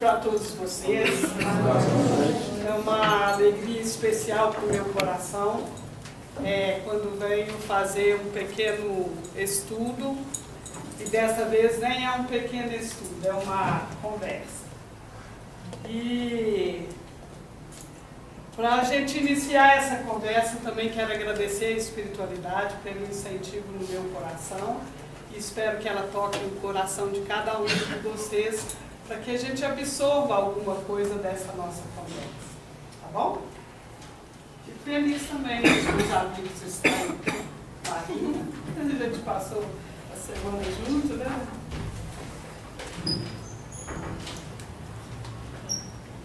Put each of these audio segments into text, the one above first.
para todos vocês. É uma alegria especial para o meu coração quando venho fazer um pequeno estudo, e dessa vez nem é um pequeno estudo, é uma conversa. E para a gente iniciar essa conversa, também quero agradecer a espiritualidade pelo incentivo no meu coração, e espero que ela toque no coração de cada um de vocês, para que a gente absorva alguma coisa dessa nossa conversa. Tá bom? Fico feliz também que os amigos estão aqui. A gente passou a semana junto, né?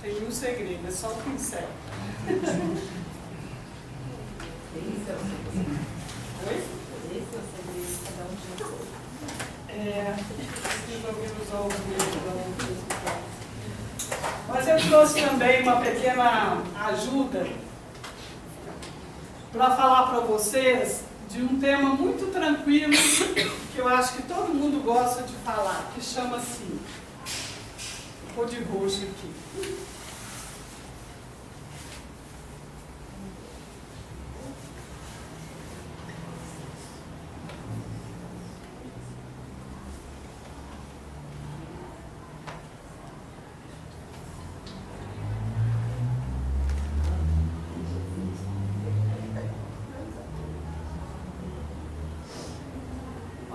Tem um segredo, é só o pincel. Oi? Esse é o segredo, cada um de um. Mas eu trouxe também uma pequena ajuda para falar para vocês de um tema muito tranquilo, que eu acho que todo mundo gosta de falar, que chama-se, vou de roxo aqui.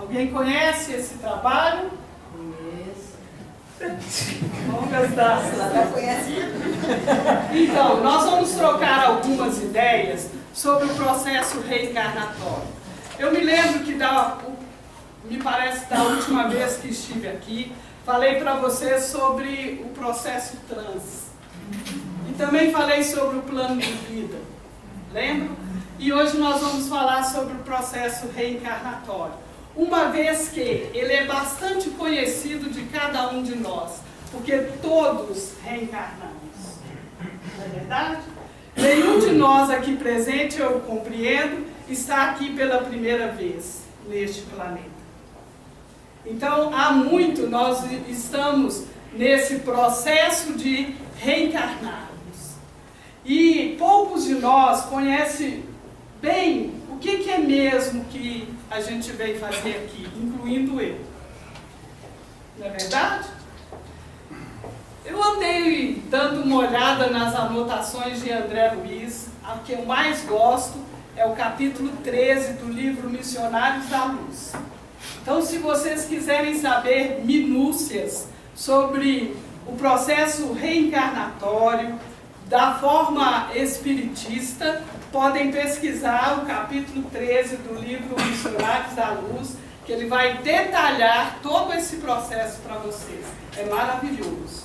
Alguém conhece esse trabalho? Conheço. Vamos gastar. Então, nós vamos trocar algumas ideias sobre o processo reencarnatório. Eu me lembro que me parece da última vez que estive aqui, falei para vocês sobre o processo trans. E também falei sobre o plano de vida. Lembra? E hoje nós vamos falar sobre o processo reencarnatório. Uma vez que ele é bastante conhecido de cada um de nós, porque todos reencarnamos. Não é verdade? Nenhum de nós aqui presente, eu compreendo, está aqui pela primeira vez neste planeta. Então, há muito nós estamos nesse processo de reencarnarmos. E poucos de nós conhecem bem o que é mesmo que a gente veio fazer aqui, incluindo eu. Não é verdade? Eu andei dando uma olhada nas anotações de André Luiz. A que eu mais gosto é o capítulo 13 do livro Missionários da Luz. Então, se vocês quiserem saber minúcias sobre o processo reencarnatório, da forma espiritista, podem pesquisar o capítulo 13 do livro Missionários da Luz, que ele vai detalhar todo esse processo para vocês. É maravilhoso.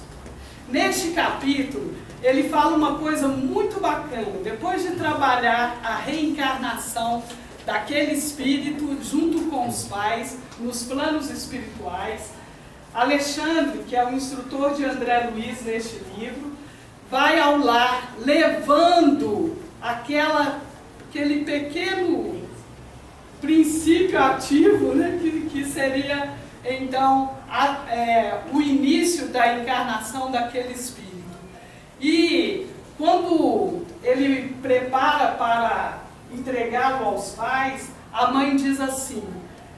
Neste capítulo, ele fala uma coisa muito bacana. Depois de trabalhar a reencarnação daquele espírito junto com os pais, nos planos espirituais, Alexandre, que é o instrutor de André Luiz neste livro, vai ao lar levando aquele pequeno princípio ativo, né, que seria então o início da encarnação daquele espírito. E quando ele prepara para entregá-lo aos pais, a mãe diz assim,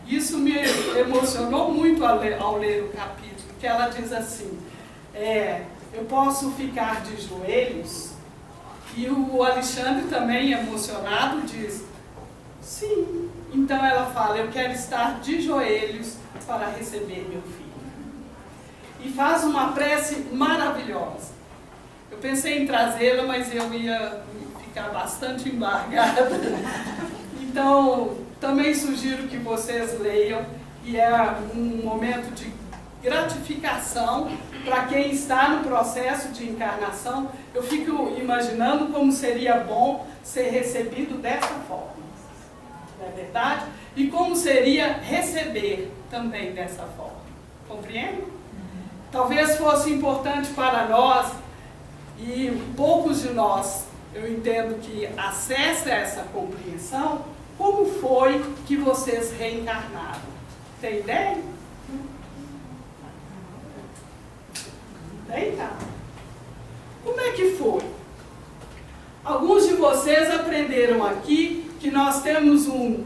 isso me emocionou muito ao ler o capítulo, que ela diz assim, eu posso ficar de joelhos? E o Alexandre também, emocionado, diz, sim. Então ela fala, eu quero estar de joelhos para receber meu filho. E faz uma prece maravilhosa. Eu pensei em trazê-la, mas eu ia ficar bastante embargada. Então, também sugiro que vocês leiam, e é um momento de gratificação para quem está no processo de encarnação. Eu fico imaginando como seria bom ser recebido dessa forma, não é verdade? E como seria receber também dessa forma, compreende? Talvez fosse importante para nós, e poucos de nós, eu entendo que acessa essa compreensão, como foi que vocês reencarnaram. Tem ideia? reencarna. Como é que foi? Alguns de vocês aprenderam aqui que nós temos um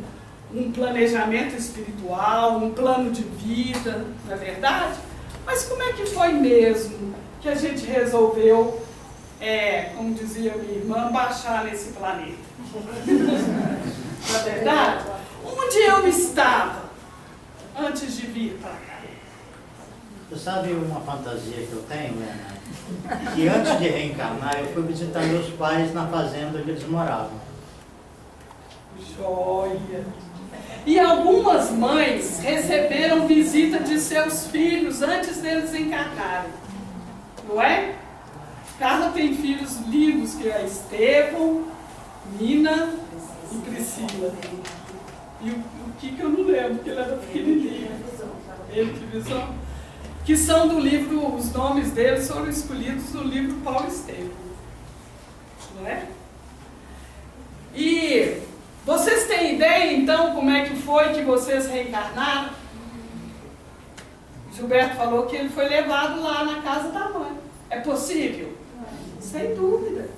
planejamento espiritual, um plano de vida, não é verdade? Mas como é que foi mesmo que a gente resolveu, como dizia minha irmã, baixar nesse planeta? Não é verdade? Onde eu estava antes de vir para cá? Você sabe uma fantasia que eu tenho, Lena? Que antes de reencarnar, eu fui visitar meus pais na fazenda onde eles moravam. Joia! E algumas mães receberam visita de seus filhos antes deles encarnarem. Não é? Carla tem filhos lindos, que é Estevão, Nina e Priscila. E o que eu não lembro, porque ele era pequenininho. Ele que visão? Que são do livro, os nomes deles foram escolhidos no livro Paulo Estevam. Não é? E vocês têm ideia, então, como é que foi que vocês reencarnaram? Gilberto falou que ele foi levado lá na casa da mãe. É possível? Sem dúvida.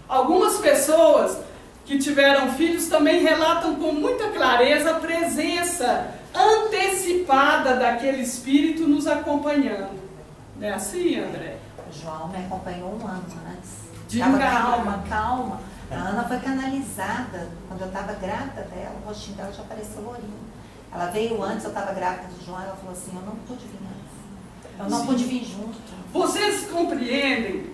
Algumas pessoas que tiveram filhos também relatam com muita clareza a presença antecipada daquele espírito nos acompanhando. Não é assim, André? O João me acompanhou um ano antes. De Estava encarnar. calma. A Ana foi canalizada. Quando eu estava grávida dela, o rostinho dela já apareceu lourinho. Ela veio antes, eu estava grávida do João, ela falou assim, eu não pude vir antes. Eu não pude vir junto. Vocês compreendem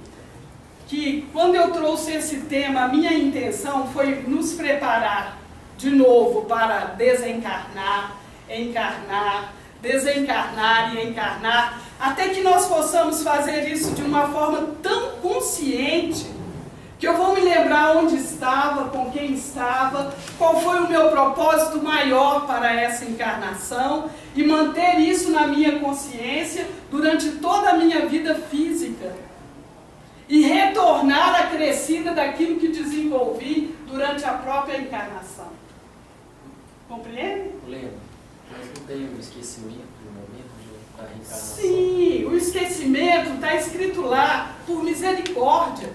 que quando eu trouxe esse tema, a minha intenção foi nos preparar de novo para desencarnar, encarnar, desencarnar e encarnar, até que nós possamos fazer isso de uma forma tão consciente, que eu vou me lembrar onde estava, com quem estava, qual foi o meu propósito maior para essa encarnação e manter isso na minha consciência durante toda a minha vida física e retornar acrescida daquilo que desenvolvi durante a própria encarnação. Compreende? Lembro, mas não tem um esquecimento do momento da reencarnação? Sim, o esquecimento está escrito lá, por misericórdia.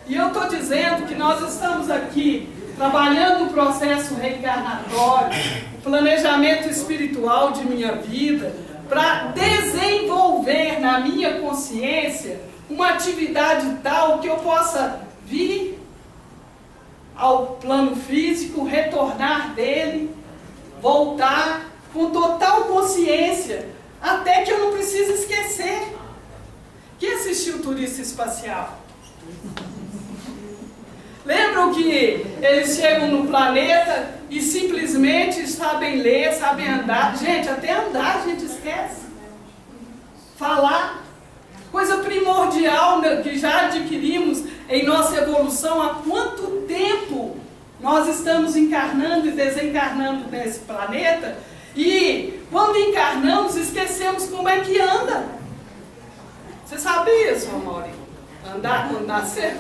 E eu estou dizendo que nós estamos aqui trabalhando o processo reencarnatório, o planejamento espiritual de minha vida, para desenvolver na minha consciência uma atividade tal que eu possa vir ao plano físico, retornar dele, voltar com total consciência, até que eu não precise esquecer. Quem assistiu o Turista Espacial? Lembram que eles chegam no planeta e simplesmente sabem ler, sabem andar? Gente, até andar a gente esquece. Falar, coisa primordial, né, que já adquirimos em nossa evolução. Há quanto tempo nós estamos encarnando e desencarnando nesse planeta? E quando encarnamos, esquecemos como é que anda. Você sabia isso, Amaury? Andar quando nascer?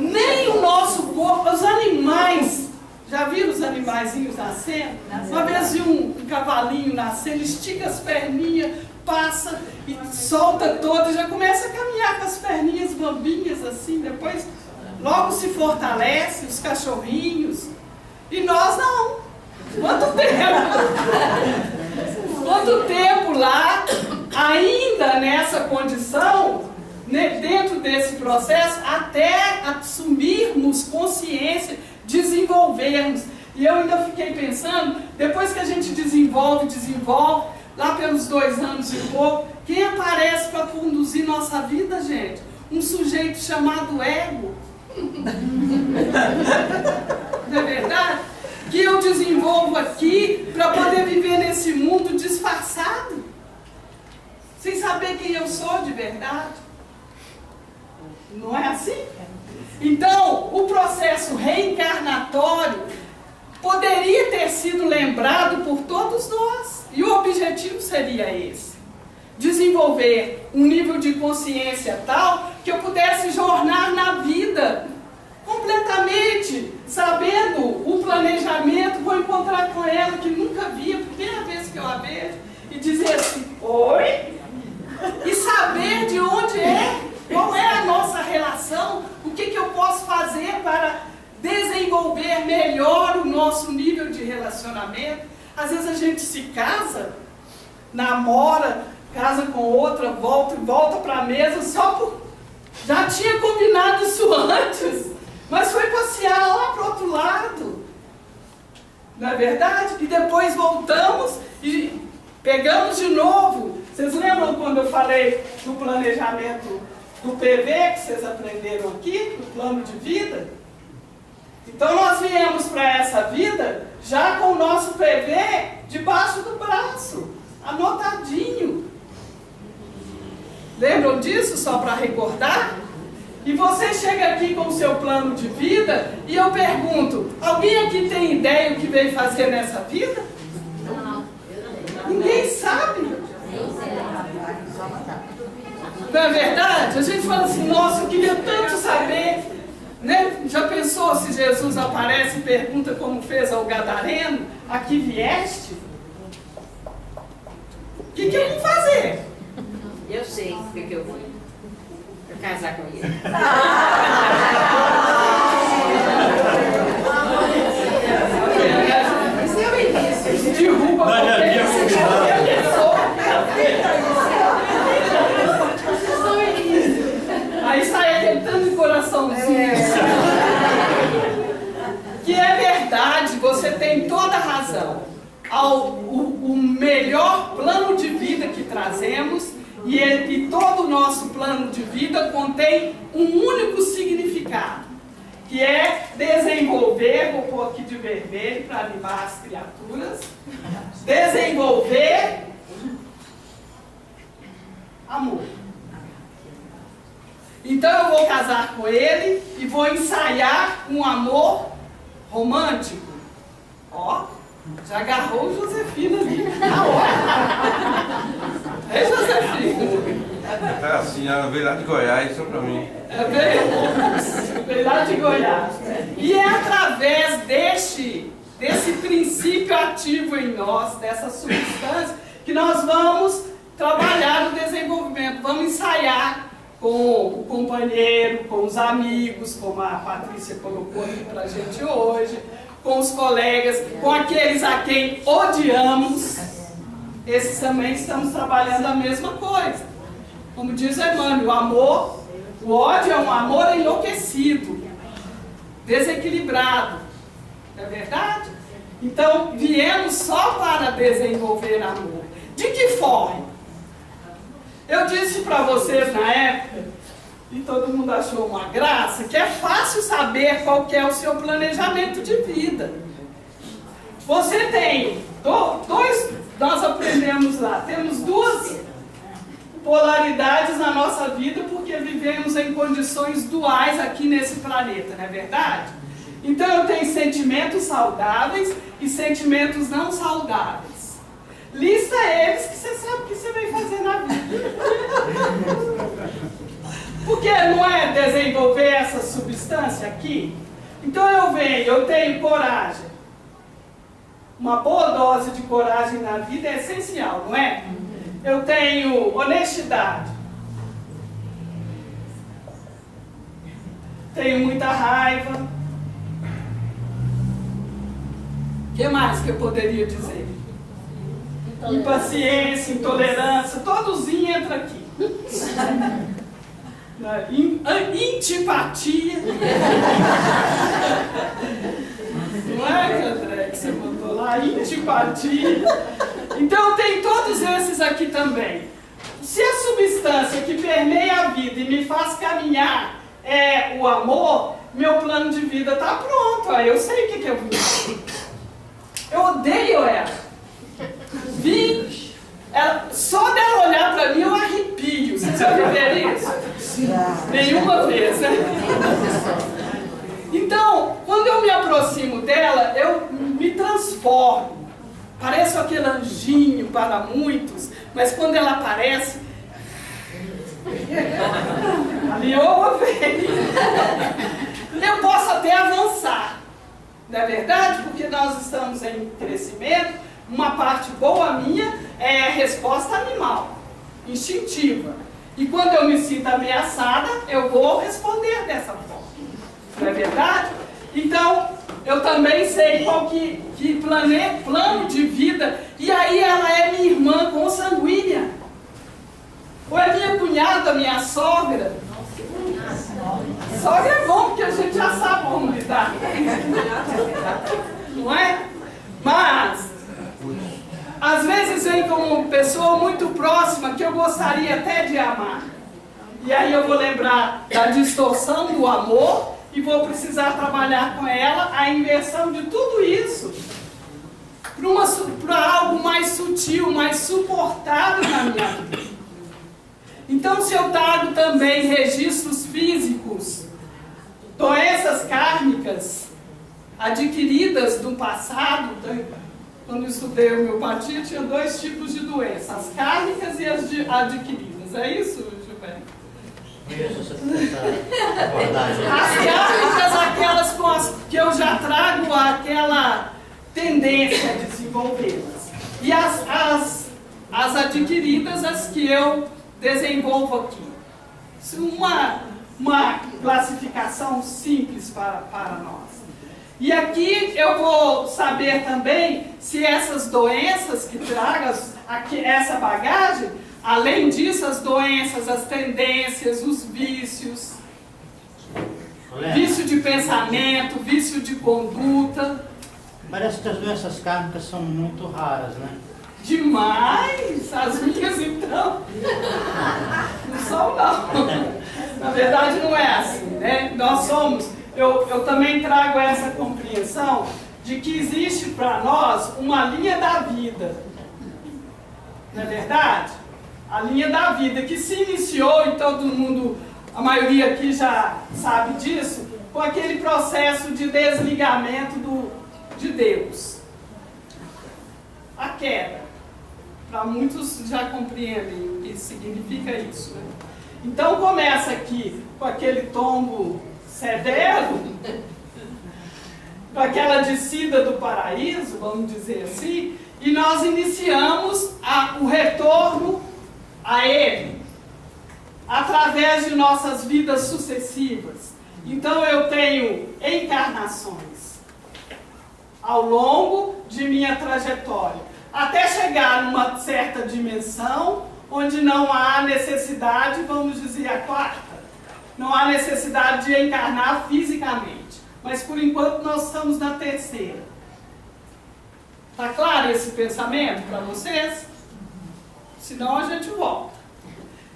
Nem o nosso corpo, os animais, já viram os animaizinhos nascendo? Uma vez vi um cavalinho nascendo, estica as perninhas, passa e solta todo, já começa a caminhar com as perninhas bambinhas assim, depois logo se fortalece, os cachorrinhos. E nós não. Quanto tempo? Quanto tempo lá, ainda nessa condição, né, dentro desse processo, até assumirmos consciência, desenvolvermos. E eu ainda fiquei pensando, depois que a gente desenvolve, lá pelos 2 anos e pouco, quem aparece para conduzir nossa vida, gente? Um sujeito chamado ego. Não é verdade? Que eu desenvolvo aqui para poder viver nesse mundo disfarçado, sem saber quem eu sou de verdade. Não é assim? Então, o processo reencarnatório poderia ter sido lembrado por todos nós. E o objetivo seria esse: desenvolver um nível de consciência tal que eu pudesse jornar na vida completamente, sabendo o planejamento. Vou encontrar com ela que nunca vi, a primeira vez que eu a vejo, e dizer assim: oi, desenvolver melhor o nosso nível de relacionamento. Às vezes a gente se casa, namora, casa com outra, volta para a mesa só por... Já tinha combinado isso antes, mas foi passear lá para o outro lado. Não é verdade? E depois voltamos e pegamos de novo. Vocês lembram quando eu falei do planejamento do PV que vocês aprenderam aqui, do plano de vida? Então nós viemos para essa vida já com o nosso PV debaixo do braço, anotadinho. Lembram disso, só para recordar? E você chega aqui com o seu plano de vida e eu pergunto, alguém aqui tem ideia do que veio fazer nessa vida? Ninguém sabe. Não é verdade? A gente fala assim, nossa, eu queria tanto saber. Né? Já pensou se Jesus aparece e pergunta como fez ao gadareno? Aqui vieste? O que eu vou fazer? Eu sei o que eu vou. Eu casar com ele. Isso é o início. Derruba qualquer pessoa. Aí sai aquele tanto de coraçãozinho. Que é verdade, você tem toda a razão. O melhor plano de vida que trazemos e todo o nosso plano de vida contém um único significado, que é desenvolver, vou pôr aqui de vermelho para animar as criaturas, desenvolver amor. Então eu vou casar com ele e vou ensaiar um amor romântico. Ó, já agarrou o Josefina ali. Na hora. É, Josefina? É assim, ela veio lá de Goiás, só pra mim. Veio lá de Goiás. E é através desse princípio ativo em nós, dessa substância, que nós vamos trabalhar no desenvolvimento. Vamos ensaiar com o companheiro, com os amigos, como a Patrícia colocou aqui pra gente hoje, com os colegas, com aqueles a quem odiamos. Esses também estamos trabalhando a mesma coisa. Como diz Emmanuel, o ódio é um amor enlouquecido, desequilibrado. Não é verdade? Então, viemos só para desenvolver amor. De que forma? Eu disse para vocês na época, e todo mundo achou uma graça, que é fácil saber qual que é o seu planejamento de vida. Você tem nós aprendemos lá, temos duas polaridades na nossa vida, porque vivemos em condições duais aqui nesse planeta, não é verdade? Então eu tenho sentimentos saudáveis e sentimentos não saudáveis. Lista eles que você sabe o que você vai fazer na vida. Porque não é desenvolver essa substância aqui? Então eu tenho coragem. Uma boa dose de coragem na vida é essencial, não é? Eu tenho honestidade. Tenho muita raiva. O que mais que eu poderia dizer? Impaciência, intolerância, todos entram aqui. Antipatia. Não é, André, que você botou lá? Antipatia. Então tem todos esses aqui também. Se a substância que permeia a vida e me faz caminhar é o amor, meu plano de vida está pronto. Aí eu sei o que eu vim. Eu odeio ela. Só dela olhar para mim eu arrepio. Vocês já viveram isso? Nenhuma vez, né? Então, quando eu me aproximo dela, eu me transformo. Pareço aquele anjinho para muitos, mas quando ela aparece, ali eu posso até avançar. Não é verdade? Porque nós estamos em crescimento. Uma parte boa minha é a resposta animal, instintiva. E quando eu me sinto ameaçada, eu vou responder dessa forma. Não é verdade? Então, eu também sei qual que plano de vida, e aí ela é minha irmã consanguínea. Ou é minha cunhada, minha sogra. Sogra é bom, porque a gente já sabe como lidar. Não é? Mas, às vezes vem como uma pessoa muito próxima que eu gostaria até de amar. E aí eu vou lembrar da distorção do amor e vou precisar trabalhar com ela a inversão de tudo isso para algo mais sutil, mais suportável na minha vida. Então, se eu trago também registros físicos, doenças kármicas adquiridas do passado, quando eu estudei homeopatia, tinha 2 tipos de doenças, as kármicas e as adquiridas. É isso, Gilberto? As kármicas, aquelas com as que eu já trago aquela tendência a desenvolvê-las. E as adquiridas, as que eu desenvolvo aqui. Isso é uma classificação simples para nós. E aqui eu vou saber também se essas doenças que tragam essa bagagem, além disso, as doenças, as tendências, os vícios, vício de pensamento, vício de conduta. Parece que as doenças kármicas são muito raras, né? Demais! As minhas, então, não são, não. Na verdade, não é assim, né? Nós somos, eu também trago essa compreensão de que existe para nós uma linha da vida. Não é verdade? A linha da vida que se iniciou, e todo mundo, a maioria aqui já sabe disso, com aquele processo de desligamento de Deus. A queda. Para muitos já compreendem o que significa isso, né? Então começa aqui com aquele tombo severo, com aquela descida do paraíso, vamos dizer assim, e nós iniciamos o retorno a Ele, através de nossas vidas sucessivas. Então eu tenho encarnações ao longo de minha trajetória, até chegar numa certa dimensão, onde não há necessidade, vamos dizer a quarta, não há necessidade de encarnar fisicamente. Mas por enquanto nós estamos na terceira. Está claro esse pensamento para vocês? Senão a gente volta.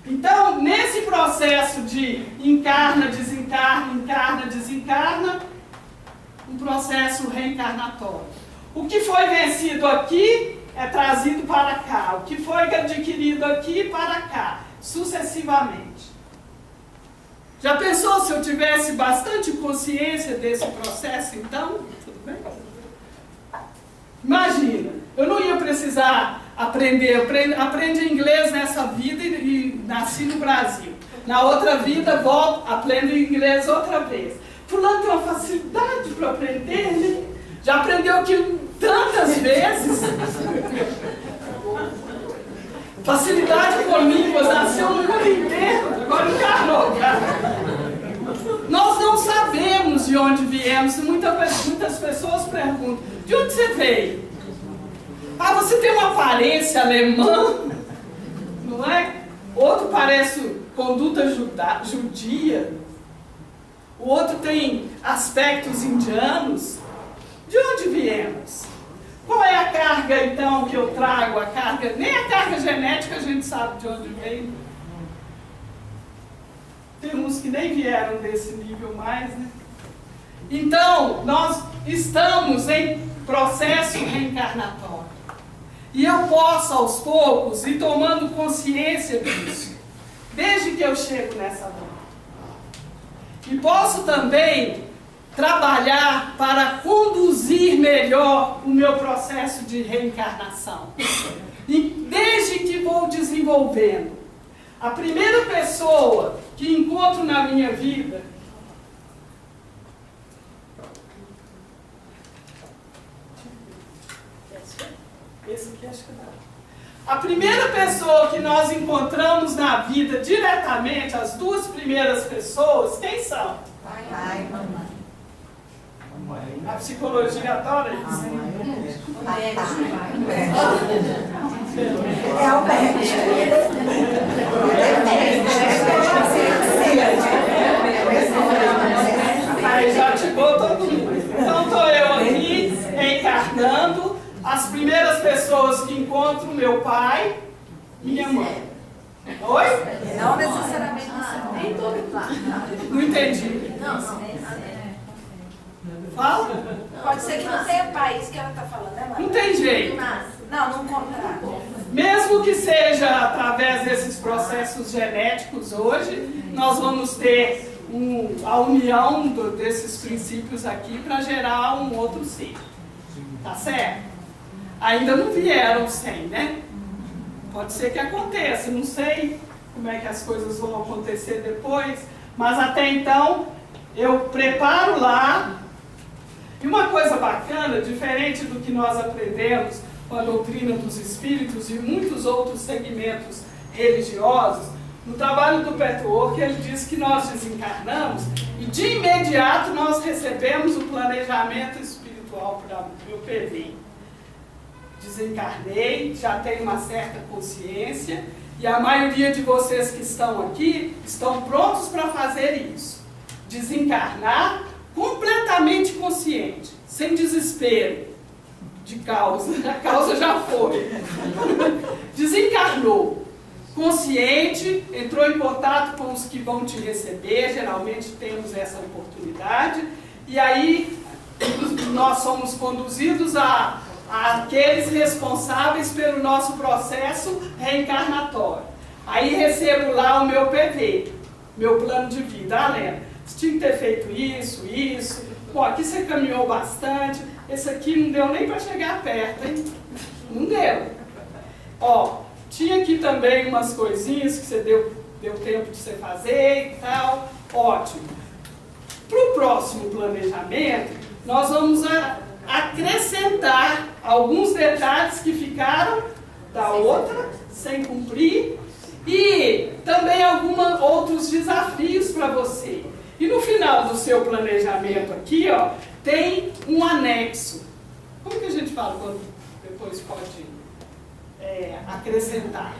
Então, nesse processo de encarna, desencarna, um processo reencarnatório. O que foi vencido aqui é trazido para cá. O que foi adquirido aqui para cá, sucessivamente. Já pensou se eu tivesse bastante consciência desse processo, então? Tudo bem? Imagina, eu não ia precisar aprende inglês nessa vida e nasci no Brasil. Na outra vida, volto, aprendo inglês outra vez. Fulano tem uma facilidade para aprender, né? Já aprendeu aquilo tantas vezes. Facilidade com línguas, nasceu no mundo inteiro, agora encarnou. Nós não sabemos de onde viemos. Muitas pessoas perguntam, de onde você veio? Ah, você tem uma aparência alemã, não é? Outro parece conduta judia. O outro tem aspectos indianos. De onde viemos? Qual é a carga, então, que eu trago? Nem a carga genética a gente sabe de onde vem. Tem uns que nem vieram desse nível mais, né? Então, nós estamos em processo reencarnatório. E eu posso, aos poucos, ir tomando consciência disso, desde que eu chego nessa vida. E posso também trabalhar para conduzir melhor o meu processo de reencarnação. E desde que vou desenvolvendo. A primeira pessoa que encontro na minha vida esse aqui acho que dá. A primeira pessoa que nós encontramos na vida diretamente, as duas primeiras pessoas, quem são? Pai e mamãe. A psicologia adora isso. É o Bete. Aí já chegou todo mundo. Então estou eu aqui, reencarnando, as primeiras pessoas que encontro meu pai, minha mãe. Oi? Não necessariamente Nem todo lá. Não entendi. Fala? Pode ser que não tenha pai, isso que ela está falando, né, Maria? Não tem jeito. Não, não contrário. Mesmo que seja através desses processos genéticos hoje, nós vamos ter a união desses princípios aqui para gerar um outro ser. Tá certo? Ainda não vieram 100, né? Pode ser que aconteça, não sei como é que as coisas vão acontecer depois, mas até então eu preparo lá. E uma coisa bacana, diferente do que nós aprendemos com a doutrina dos espíritos e muitos outros segmentos religiosos, no trabalho do Petwork ele diz que nós desencarnamos e de imediato nós recebemos o planejamento espiritual para o meu PV. Desencarnei, já tenho uma certa consciência e a maioria de vocês que estão aqui estão prontos para fazer isso. Desencarnar completamente consciente, sem desespero de causa. A causa já foi. Desencarnou, consciente, entrou em contato com os que vão te receber, geralmente temos essa oportunidade, e aí nós somos conduzidos a aqueles responsáveis pelo nosso processo reencarnatório. Aí recebo lá o meu PV, meu plano de vida. Ah, Lena, você tinha que ter feito isso, isso. Pô, aqui você caminhou bastante, esse aqui não deu nem para chegar perto, hein? Não deu. Ó, tinha aqui também umas coisinhas que você deu tempo de você fazer e tal. Ótimo. Para o próximo planejamento, nós vamos acrescentar alguns detalhes que ficaram da outra, sem cumprir, e também alguns outros desafios para você. E no final do seu planejamento aqui, ó, tem um anexo. Como que a gente fala quando depois pode acrescentar?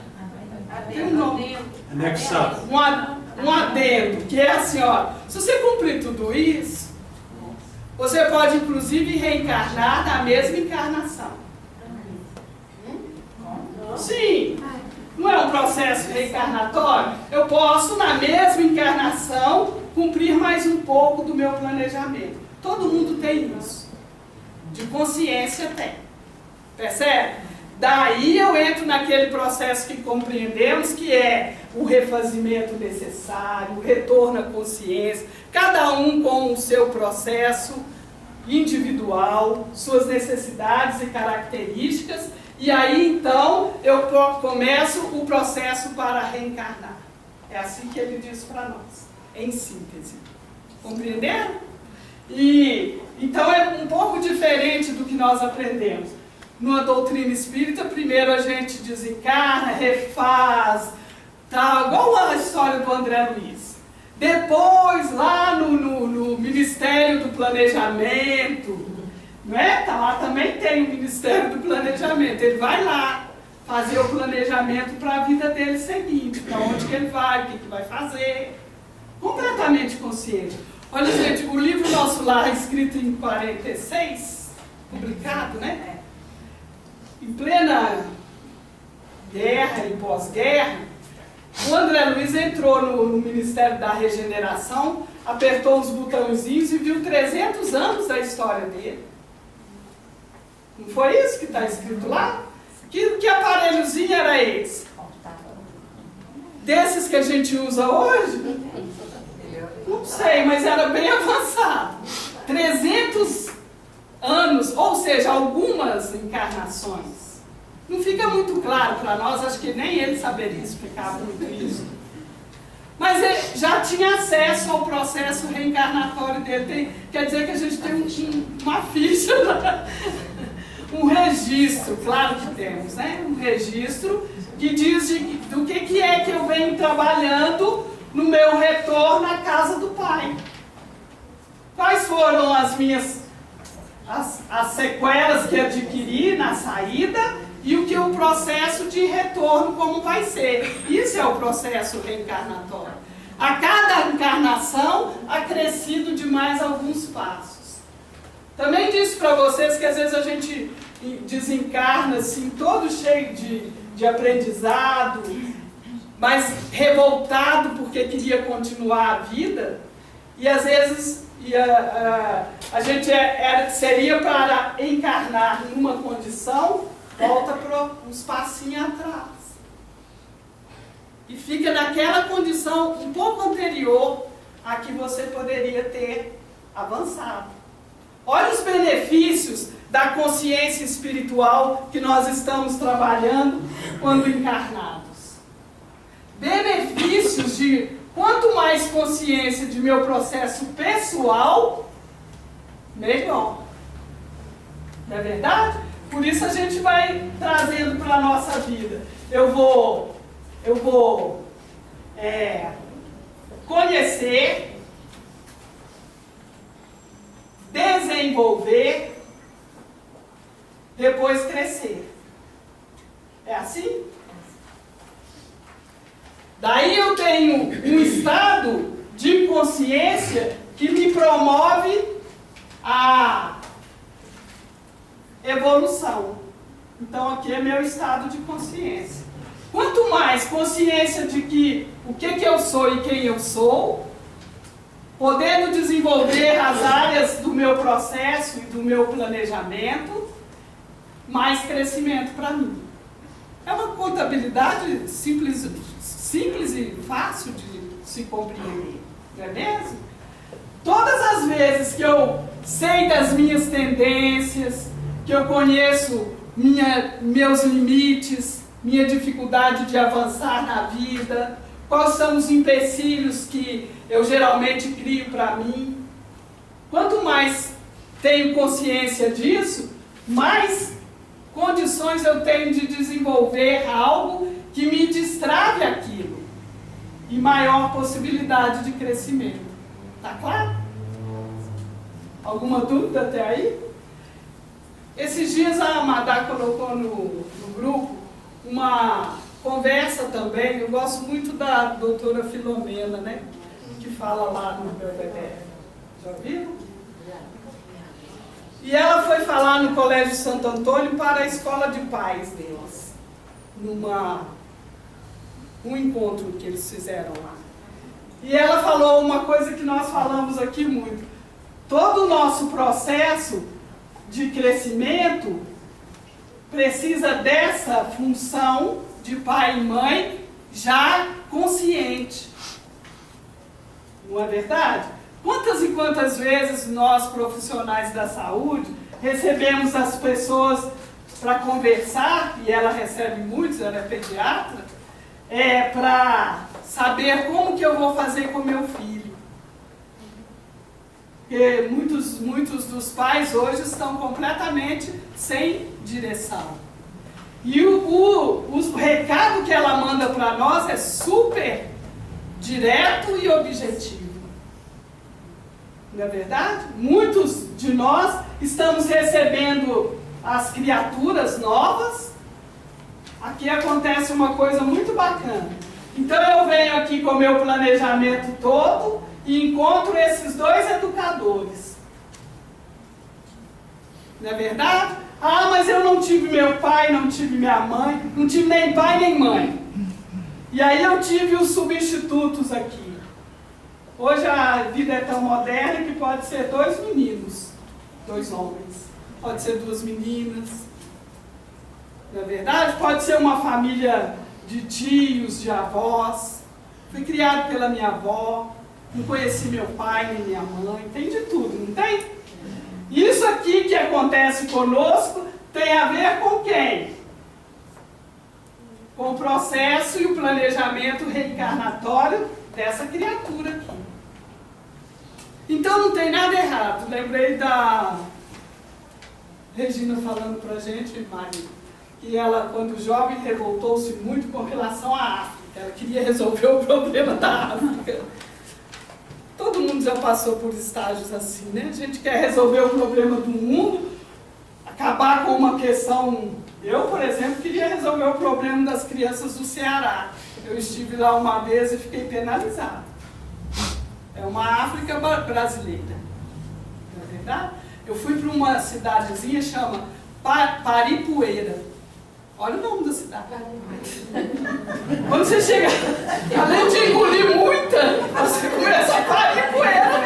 Tem um nome. Anexado. Um adendo, que é assim, ó, se você cumprir tudo isso, você pode inclusive reencarnar na mesma encarnação. Sim. Não é um processo reencarnatório? Eu posso, na mesma encarnação, cumprir mais um pouco do meu planejamento. Todo mundo tem isso. De consciência tem. Percebe? Daí eu entro naquele processo que compreendemos, que é o refazimento necessário, o retorno à consciência, cada um com o seu processo individual, suas necessidades e características, e aí então eu começo o processo para reencarnar. É assim que ele diz para nós, em síntese. Compreenderam? E então é um pouco diferente do que nós aprendemos. Numa doutrina espírita, primeiro a gente desencarna, refaz, tal, igual a história do André Luiz. Depois, lá no Ministério do Planejamento, não é? Tá lá também tem o Ministério do Planejamento. Ele vai lá fazer o planejamento para a vida dele seguinte, para onde que ele vai, o que vai fazer. Completamente consciente. Olha, gente, o livro nosso lá, escrito em 46, publicado, né? Em plena guerra e pós-guerra, o André Luiz entrou no Ministério da Regeneração, apertou os botãozinhos e viu 300 anos da história dele. Não foi isso que está escrito lá? Que aparelhozinho era esse? Desses que a gente usa hoje? Não sei, mas era bem avançado. 300 anos, ou seja, algumas encarnações. Não fica muito claro para nós, acho que nem ele saberia explicar muito isso. Mas ele já tinha acesso ao processo reencarnatório dele. Quer dizer que a gente tem uma ficha, um registro, claro que temos, né? Um registro que diz do que é que eu venho trabalhando no meu retorno à casa do Pai. Quais foram as minhas as sequelas que adquirir na saída e o que o processo de retorno como vai ser. Isso é o processo reencarnatório. A cada encarnação, acrescido de mais alguns passos. Também disse para vocês que às vezes a gente desencarna assim, todo cheio de aprendizado, mas revoltado porque queria continuar a vida, e às vezes a gente seria para encarnar em uma condição, volta para uns passinhos atrás. E fica naquela condição um pouco anterior a que você poderia ter avançado. Olha os benefícios da consciência espiritual que nós estamos trabalhando quando encarnados. Benefícios de quanto mais consciência de meu processo pessoal, melhor. Não é verdade? Por isso a gente vai trazendo para a nossa vida. Eu vou conhecer, desenvolver, depois crescer. É assim? Daí eu tenho um estado de consciência que me promove a evolução. Então aqui é meu estado de consciência. Quanto mais consciência de o que eu sou e quem eu sou, podendo desenvolver as áreas do meu processo e do meu planejamento, mais crescimento para mim. É uma contabilidade simples e fácil de se compreender, não é mesmo? Todas as vezes que eu sei das minhas tendências, que eu conheço meus limites, minha dificuldade de avançar na vida, quais são os empecilhos que eu geralmente crio para mim. Quanto mais tenho consciência disso, mais condições eu tenho de desenvolver algo que me destrave aquilo. E maior possibilidade de crescimento. Tá claro? Alguma dúvida até aí? Esses dias a Amadá colocou no grupo uma conversa também. Eu gosto muito da doutora Filomena, né? Que fala lá no Belvedere. Já viram? E ela foi falar no Colégio Santo Antônio para a escola de pais deles. Um encontro que eles fizeram lá. E ela falou uma coisa que nós falamos aqui muito. Todo o nosso processo de crescimento precisa dessa função de pai e mãe já consciente. Não é verdade? Quantas e quantas vezes nós, profissionais da saúde, recebemos as pessoas para conversar, e ela recebe muitos, ela é pediatra, para saber como que eu vou fazer com meu filho. Porque muitos dos pais hoje estão completamente sem direção. E o recado que ela manda para nós é super direto e objetivo. Não é verdade? Muitos de nós estamos recebendo as criaturas novas. Aqui acontece uma coisa muito bacana. Então eu venho aqui com o meu planejamento todo e encontro esses dois educadores. Não é verdade? Ah, mas eu não tive meu pai, não tive minha mãe, não tive nem pai nem mãe. E aí eu tive os substitutos aqui. Hoje a vida é tão moderna que pode ser 2 meninos, 2 homens. Pode ser 2 meninas. Não é verdade? Pode ser uma família de tios, de avós. Fui criado pela minha avó. Não conheci meu pai nem minha mãe. Tem de tudo, não tem? Isso aqui que acontece conosco tem a ver com quem? Com o processo e o planejamento reencarnatório dessa criatura aqui. Então não tem nada errado. Lembrei da Regina falando pra gente, Maria, que ela, quando jovem, revoltou-se muito com relação à África. Ela queria resolver o problema da África. Todo mundo já passou por estágios assim, né? A gente quer resolver o problema do mundo, acabar com uma questão. Eu, por exemplo, queria resolver o problema das crianças do Ceará. Eu estive lá uma vez e fiquei penalizada. É uma África brasileira, não é verdade? Eu fui para uma cidadezinha, chama Paripueira. Olha o nome da cidade. Quando você chega, além de engolir muita, você começa a Paripueira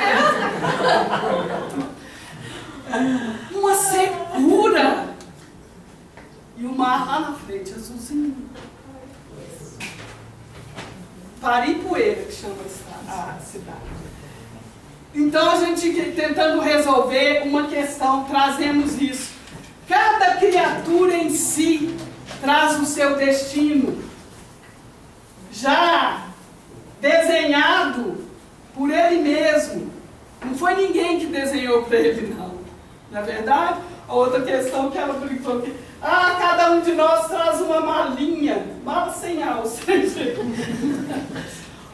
mesmo. Uma secura. E o mar lá na frente, azulzinho. Paripueira, que chama a cidade. Então a gente tentando resolver uma questão, trazemos isso. Cada criatura em si traz o seu destino, já desenhado por ele mesmo. Não foi ninguém que desenhou para ele, não. Não é verdade? A outra questão que ela brincou aqui. Cada um de nós traz uma malinha, mala sem alça.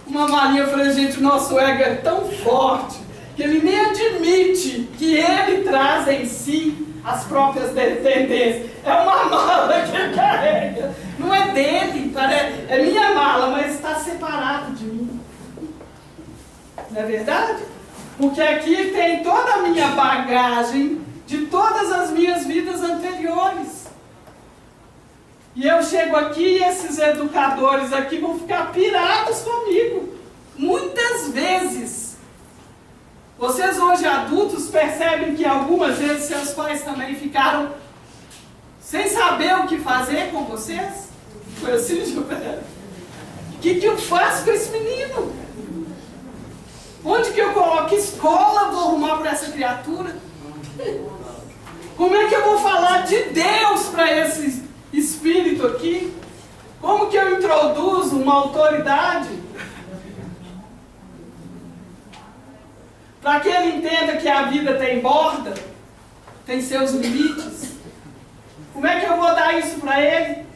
Uma malinha. Eu falei, gente, o nosso ego é tão forte que ele nem admite que ele traz em si as próprias tendências. É uma mala que ele carrega. Não é dele, é minha mala, mas está separado de mim. Não é verdade? Porque aqui tem toda a minha bagagem de todas as minhas vidas anteriores. E eu chego aqui e esses educadores aqui vão ficar pirados comigo. Muitas vezes. Vocês hoje adultos percebem que algumas vezes seus pais também ficaram sem saber o que fazer com vocês? Foi assim, Gilberto? O que eu faço com esse menino? Onde que eu coloco? Que escola vou arrumar para essa criatura? Como é que eu vou falar de Deus para esse espírito aqui? Como que eu introduzo uma autoridade? Para que ele entenda que a vida tem borda, tem seus limites. Como é que eu vou dar isso para ele?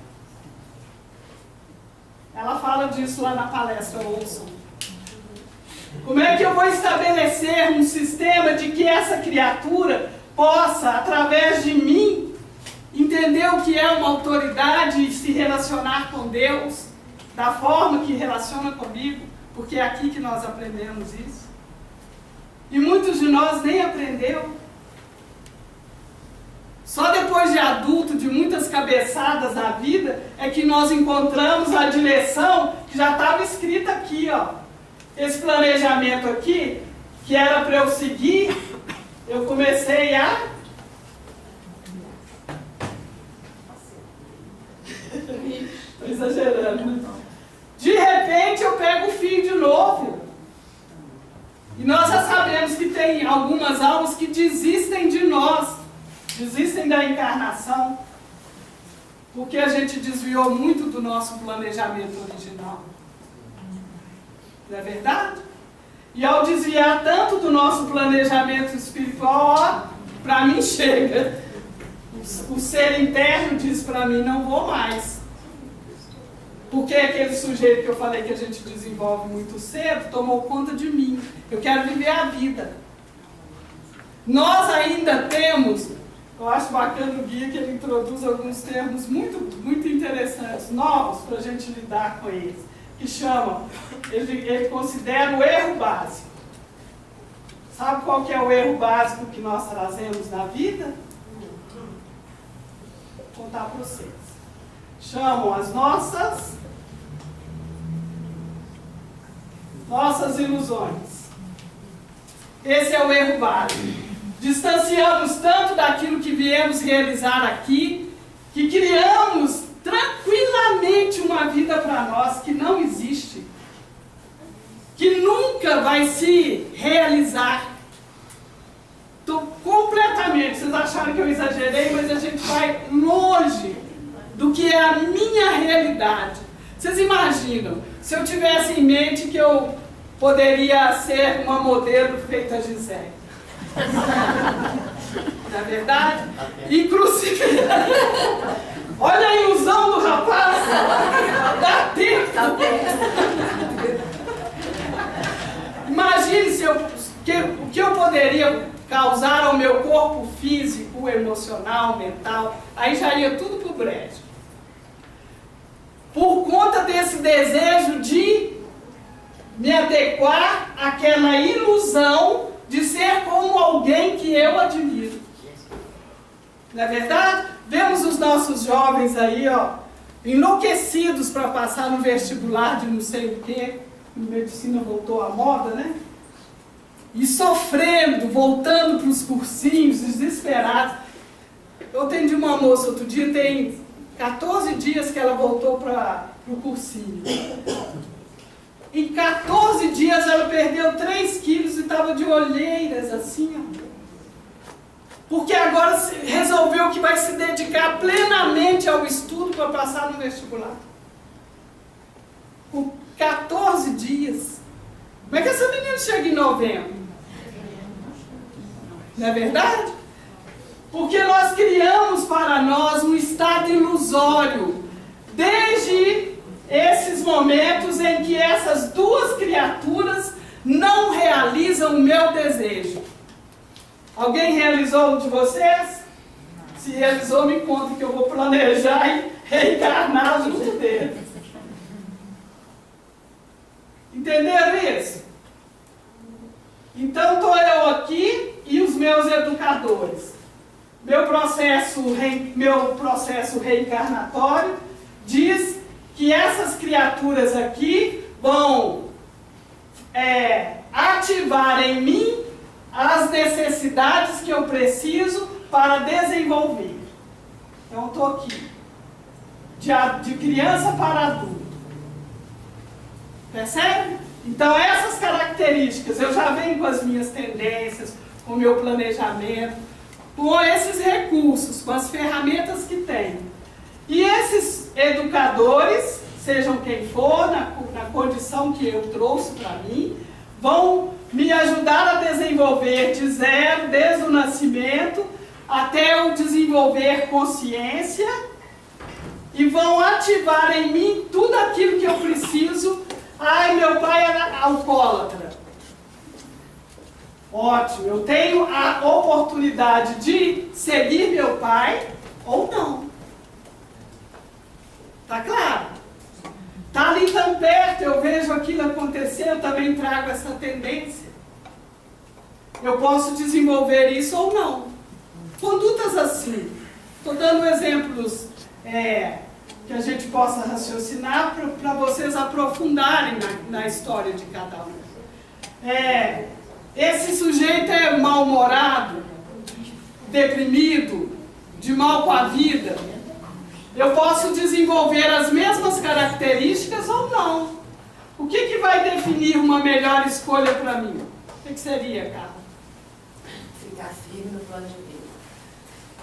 Ela fala disso lá na palestra, ouçam. Como é que eu vou estabelecer um sistema de que essa criatura possa, através de mim, entender o que é uma autoridade e se relacionar com Deus da forma que relaciona comigo? Porque é aqui que nós aprendemos isso. E muitos de nós nem aprendeu. Só depois de adulto, de muitas cabeçadas na vida, é que nós encontramos a direção que já estava escrita aqui, ó. Esse planejamento aqui, que era para eu seguir, eu comecei a... Estou exagerando, né? De repente eu pego o fio de novo. E nós já sabemos que tem algumas almas que desistem de nós, desistem da encarnação, porque a gente desviou muito do nosso planejamento original. Não é verdade? E ao desviar tanto do nosso planejamento espiritual, para mim chega. O ser interno diz para mim, não vou mais. Porque aquele sujeito que eu falei que a gente desenvolve muito cedo, tomou conta de mim. Eu quero viver a vida. Nós ainda temos, eu acho bacana o guia que ele introduz alguns termos muito interessantes, novos, para a gente lidar com eles, que chamam, ele considera o erro básico. Sabe qual que é o erro básico que nós trazemos na vida? Vou contar para vocês. Chamam as nossas ilusões. Esse é o erro básico. Distanciamos tanto daquilo que viemos realizar aqui, que criamos tranquilamente uma vida para nós que não existe, que nunca vai se realizar. Completamente. Vocês acharam que eu exagerei, mas a gente vai longe do que é a minha realidade. Vocês imaginam, se eu tivesse em mente que eu poderia ser uma modelo feita Gisele? Não é verdade? Inclusive, olha a ilusão do rapaz, dá tempo. Imagine se eu poderia causar ao meu corpo físico, emocional, mental, aí já ia tudo pro brejo. Por conta desse desejo de me adequar àquela ilusão de ser como alguém que eu admiro. Não é verdade? Vemos os nossos jovens aí, ó, enlouquecidos para passar no vestibular de não sei o quê. Medicina voltou à moda, né? E sofrendo, voltando para os cursinhos, desesperados. Eu atendi uma moça outro dia, tem 14 dias que ela voltou para o cursinho. Em 14 dias ela perdeu 3 quilos e estava de olheiras assim, ó. Porque agora resolveu que vai se dedicar plenamente ao estudo para passar no vestibular. Por 14 dias. Como é que essa menina chega em novembro? Não é verdade? Porque nós criamos para nós um estado ilusório. Desde esses momentos em que essas duas criaturas não realizam o meu desejo. Alguém realizou um de vocês? Se realizou, me conta que eu vou planejar e reencarnar junto dele. Entenderam isso? Então estou eu aqui e os meus educadores. Meu processo reencarnatório diz que essas criaturas aqui vão ativar em mim as necessidades que eu preciso para desenvolver. Então estou aqui, de criança para adulto. Percebe? Então essas características, eu já venho com as minhas tendências, com o meu planejamento, com esses recursos, com as ferramentas que tenho. E esses educadores, sejam quem for, na condição que eu trouxe para mim, vão me ajudar a desenvolver de zero, desde o nascimento, até eu desenvolver consciência, e vão ativar em mim tudo aquilo que eu preciso. Ai, meu pai era alcoólatra. Ótimo, eu tenho a oportunidade de seguir meu pai ou não. Tá claro? Tá ali tão perto, eu vejo aquilo acontecer, eu também trago essa tendência. Eu posso desenvolver isso ou não. Condutas assim. Estou dando exemplos que a gente possa raciocinar para vocês aprofundarem na história de cada um. Esse sujeito é mal-humorado, deprimido, de mal com a vida. Eu posso desenvolver as mesmas características ou não. O que vai definir uma melhor escolha para mim? O que seria, Carla? Ficar firme no plano de Deus.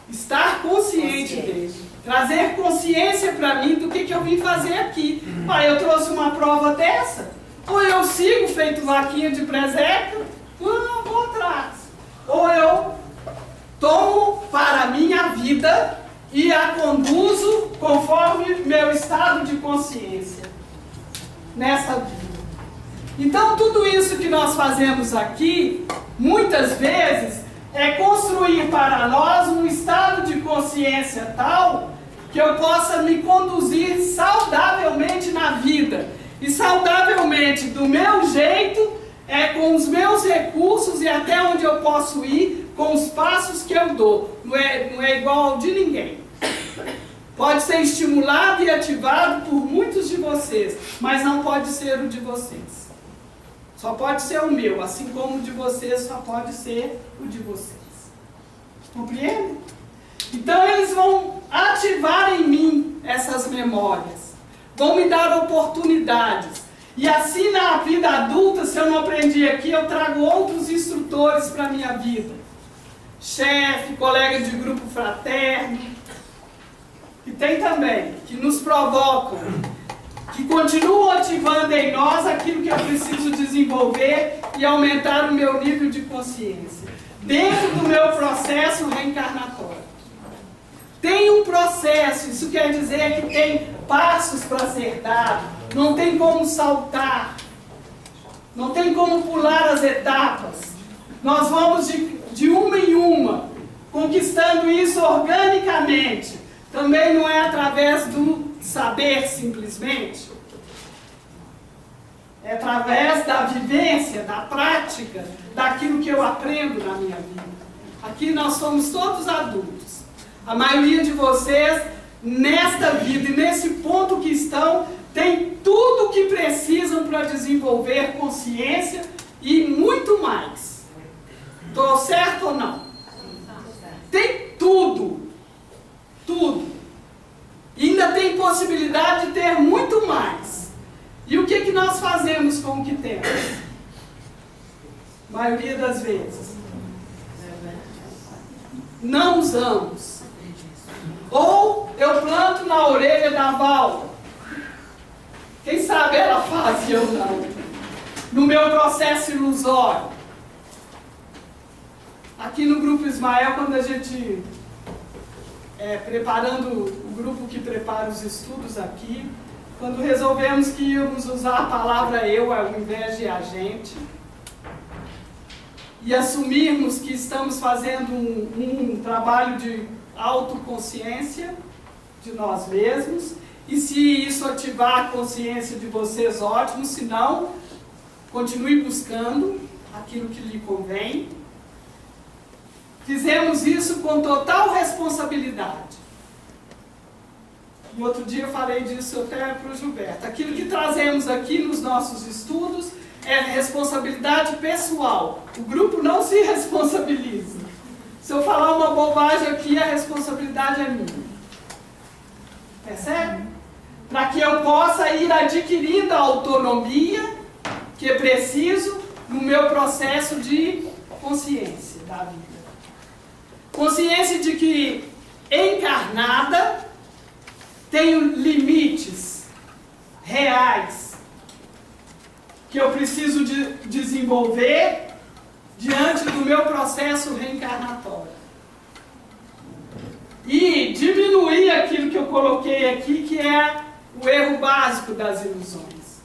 Estar consciente dele. Trazer consciência para mim do que eu vim fazer aqui. Eu trouxe uma prova dessa? Ou eu sigo feito vaquinha de presépio? Não, vou atrás. Ou eu tomo para a minha vida e a conduzo conforme meu estado de consciência nessa vida. Então tudo isso que nós fazemos aqui, muitas vezes, é construir para nós um estado de consciência tal que eu possa me conduzir saudavelmente na vida. E saudavelmente do meu jeito, com os meus recursos e até onde eu posso ir, com os passos que eu dou. Não é igual ao de ninguém. Pode ser estimulado e ativado por muitos de vocês, mas não pode ser o de vocês. Só pode ser o meu, assim como o de vocês só pode ser o de vocês. Compreende? Então eles vão ativar em mim essas memórias, vão me dar oportunidades. E assim na vida adulta, se eu não aprendi aqui, eu trago outros instrutores para a minha vida. Chefe, colega de grupo fraterno, que tem também, que nos provocam, que continuam ativando em nós aquilo que eu preciso desenvolver e aumentar o meu nível de consciência, dentro do meu processo reencarnatório. Tem um processo, isso quer dizer que tem passos para ser dado, não tem como saltar, não tem como pular as etapas. Nós vamos de uma em uma, conquistando isso organicamente. Também não é através do saber simplesmente. É através da vivência, da prática, daquilo que eu aprendo na minha vida. Aqui nós somos todos adultos. A maioria de vocês, nesta vida e nesse ponto que estão, tem tudo o que precisam para desenvolver consciência e muito mais. Estou certo ou não? Tem tudo. Tudo. E ainda tem possibilidade de ter muito mais. E o que nós fazemos com o que temos? A maioria das vezes. Não usamos. Ou eu planto na orelha da Val. Quem sabe ela faz e eu não. No meu processo ilusório. Aqui no Grupo Ismael, quando a gente... preparando o grupo que prepara os estudos aqui, quando resolvemos que íamos usar a palavra eu ao invés de a gente, e assumirmos que estamos fazendo um trabalho de autoconsciência de nós mesmos, e se isso ativar a consciência de vocês, ótimo, se não, continue buscando aquilo que lhe convém. Fizemos isso com total responsabilidade. E outro dia eu falei disso até para o Gilberto. Aquilo que trazemos aqui nos nossos estudos é responsabilidade pessoal. O grupo não se responsabiliza. Se eu falar uma bobagem aqui, a responsabilidade é minha. Percebe? Para que eu possa ir adquirindo a autonomia que preciso no meu processo de consciência da vida. Consciência de que encarnada tenho limites reais que eu preciso desenvolver diante do meu processo reencarnatório. E diminuir aquilo que eu coloquei aqui, que é o erro básico das ilusões.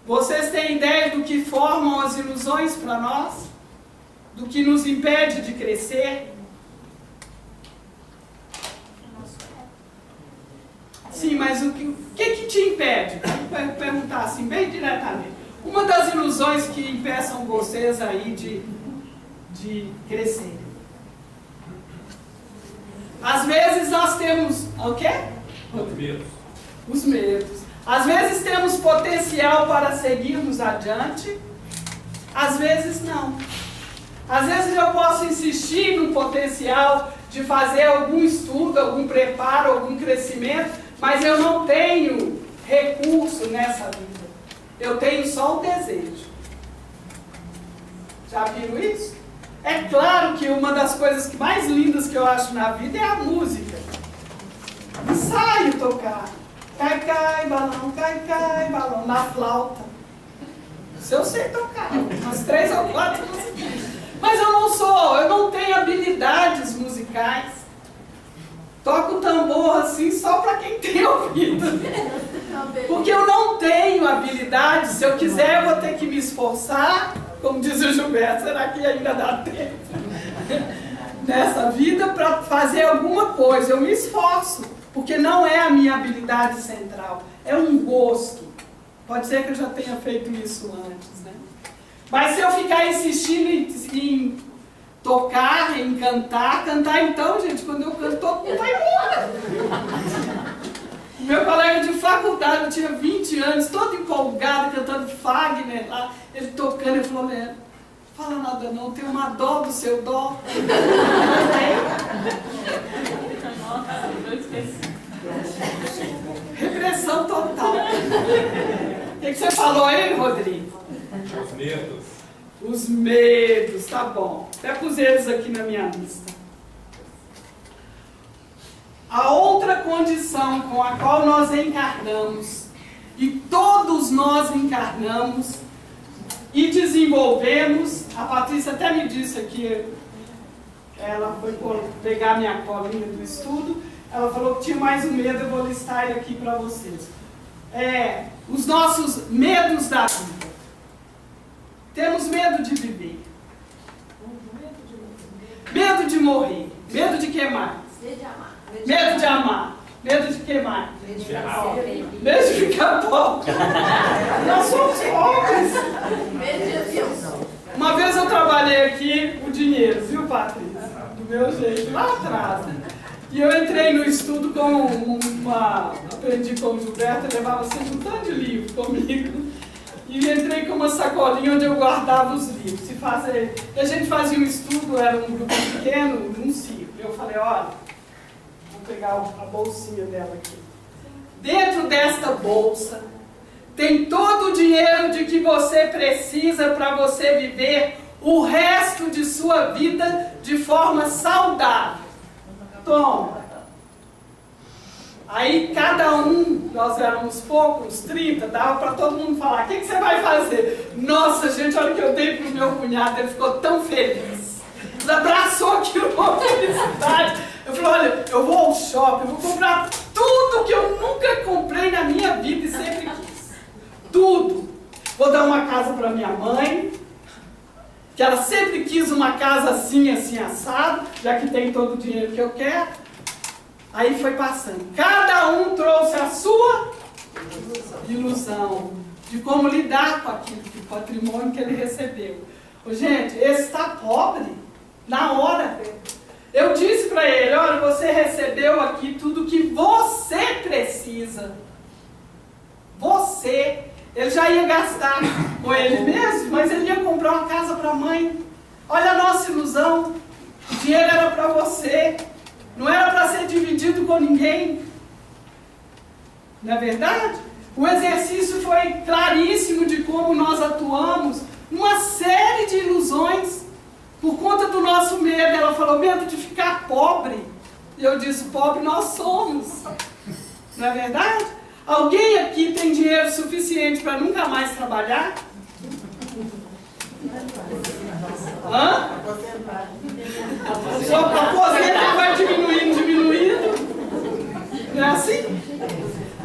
Vocês têm ideia do que formam as ilusões para nós? Do que nos impede de crescer? Sim, mas o que te impede? Vou perguntar assim, bem diretamente. Uma das ilusões que impeçam vocês aí de crescer. Às vezes nós temos... O quê? Os medos. Os medos. Às vezes temos potencial para seguirmos adiante, às vezes não. Às vezes eu posso insistir no potencial de fazer algum estudo, algum preparo, algum crescimento, mas eu não tenho recurso nessa vida. Eu tenho só o desejo. Já viram isso? É claro que uma das coisas mais lindas que eu acho na vida é a música. Ensaio tocar. Cai, cai, balão, na flauta. Isso eu sei tocar, umas 3 ou 4 músicas. Mas eu não tenho habilidades musicais. Toco tambor assim só para quem tem ouvido. Porque eu não tenho habilidade. Se eu quiser, eu vou ter que me esforçar. Como diz o Gilberto, será que ainda dá tempo nessa vida para fazer alguma coisa? Eu me esforço, porque não é a minha habilidade central, é um gosto. Pode ser que eu já tenha feito isso antes, né? Mas se eu ficar insistindo em tocar, em cantar então, gente, quando eu canto, todo mundo vai embora. Meu colega de faculdade, eu tinha 20 anos, todo empolgado, cantando Fagner lá, ele tocando, ele falou, Leandro, não fala nada não, tem uma dó do seu dó. Repressão total. O que você falou aí, Rodrigo? Os medos. Os medos, tá bom. Até pus eles aqui na minha lista. A outra condição com a qual nós encarnamos, e todos nós encarnamos e desenvolvemos, a Patrícia até me disse aqui, ela foi pegar minha colinha do estudo, ela falou que tinha mais um medo, eu vou listar ele aqui para vocês. Os nossos medos da vida. Temos medo de viver. Medo de morrer. Medo de que mais? Medo de amar. Medo de amar. Medo de que mais? Medo de pobre. Medo de ficar pobre. Nós somos pobres. Medo de Deus. Uma vez eu trabalhei aqui o dinheiro, viu, Patrícia? Do meu jeito, lá atrás. E eu entrei no estudo com aprendi com o Gilberto, eu levava sempre um tanto de livro comigo. E entrei com uma sacolinha onde eu guardava os livros. A gente fazia um estudo, era um grupo pequeno, num ciclo. Eu falei, olha, vou pegar a bolsinha dela aqui. Dentro desta bolsa tem todo o dinheiro de que você precisa para você viver o resto de sua vida de forma saudável. Toma. Aí cada um, nós éramos poucos, 30, dava para todo mundo falar, o que você vai fazer? Nossa, gente, olha o que eu dei pro meu cunhado, ele ficou tão feliz. Ele abraçou aquilo com felicidade. Eu falei, olha, eu vou ao shopping, eu vou comprar tudo que eu nunca comprei na minha vida e sempre quis. Tudo. Vou dar uma casa para minha mãe, que ela sempre quis uma casa assim, assim, assado, já que tem todo o dinheiro que eu quero. Aí foi passando. Cada um trouxe a sua ilusão de como lidar com aquilo, com o patrimônio que ele recebeu. Ô, gente, esse está pobre na hora. Eu disse para ele, olha, você recebeu aqui tudo que você precisa. Você. Ele já ia gastar com ele mesmo, mas ele ia comprar uma casa para a mãe. Olha a nossa ilusão. O dinheiro era para você. Não era para ser dividido com ninguém. Não é verdade? O exercício foi claríssimo de como nós atuamos numa série de ilusões por conta do nosso medo. Ela falou, medo de ficar pobre. E eu disse, pobre nós somos. Não é verdade? Alguém aqui tem dinheiro suficiente para nunca mais trabalhar? Hã? Só a aposenta vai diminuindo. Não é assim?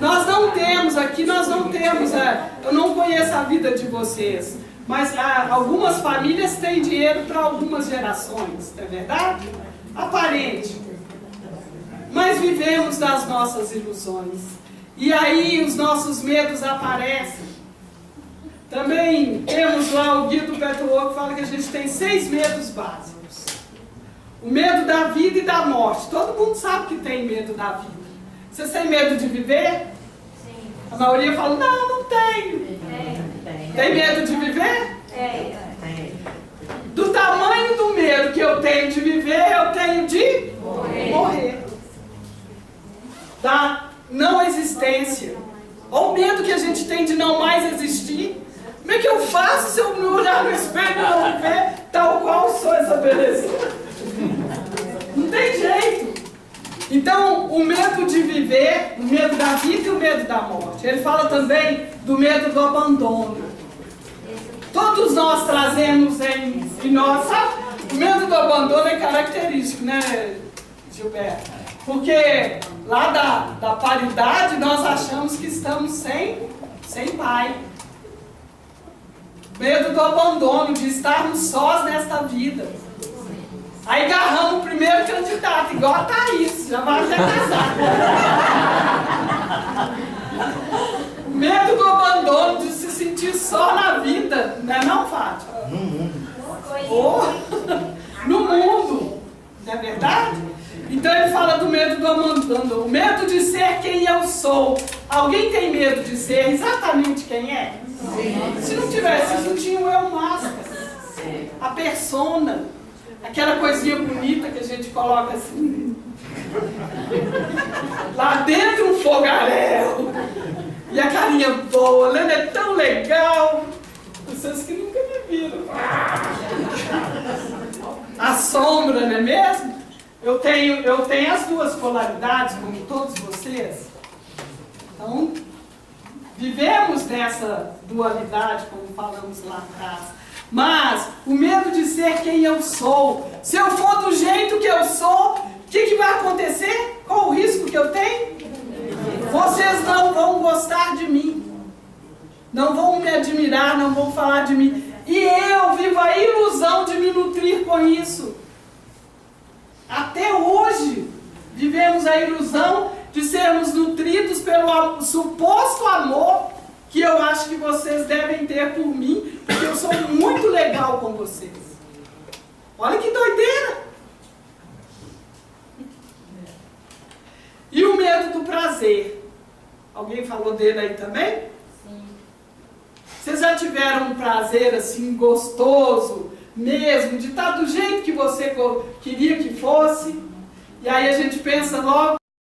Nós não temos aqui, eu não conheço a vida de vocês, mas algumas famílias têm dinheiro para algumas gerações, não é verdade? Aparente. Mas vivemos das nossas ilusões. E aí os nossos medos aparecem. Também temos lá o Guido Petrucci que fala que a gente tem 6 medos básicos. O medo da vida e da morte. Todo mundo sabe que tem medo da vida. Vocês têm medo de viver? Sim. A maioria fala, não tenho. Tem medo de viver? Do tamanho do medo que eu tenho de viver, eu tenho de morrer. Da não existência. Olha o medo que a gente tem de não mais existir. Como é que eu faço se eu me olhar no espelho e não me ver tal qual sou essa beleza? Não tem jeito. Então, o medo de viver, o medo da vida e o medo da morte. Ele fala também do medo do abandono. Todos nós trazemos em nós, sabe? O medo do abandono é característico, né, Gilberto? Porque lá da paridade nós achamos que estamos sem pai. Medo do abandono, de estarmos sós nesta vida. Aí agarramos o primeiro candidato, igual a Thaís, já vai até casar. Medo do abandono, de se sentir só na vida, não é não, Fátima? No mundo. No mundo, não é verdade? Então ele fala do medo do abandono, o medo de ser quem eu sou. Alguém tem medo de ser exatamente quem é? Sim. Se não tivesse, não tinha o eu máscara, a persona, aquela coisinha bonita que a gente coloca assim, lá dentro um fogaréu, e a carinha boa, Lena é tão legal, vocês que nunca me viram. A sombra, não é mesmo? Eu tenho as duas polaridades, como todos vocês. Então, vivemos nessa dualidade, como falamos lá atrás. Mas, o medo de ser quem eu sou. Se eu for do jeito que eu sou, o que vai acontecer? Qual o risco que eu tenho? Vocês não vão gostar de mim. Não vão me admirar, não vão falar de mim. E eu vivo a ilusão de me nutrir com isso. Até hoje, vivemos a ilusão de sermos nutridos pelo suposto amor que eu acho que vocês devem ter por mim, porque eu sou muito legal com vocês. Olha que doideira! E o medo do prazer? Alguém falou dele aí também? Sim. Vocês já tiveram um prazer assim gostoso mesmo, de estar do jeito que você queria que fosse? E aí a gente pensa logo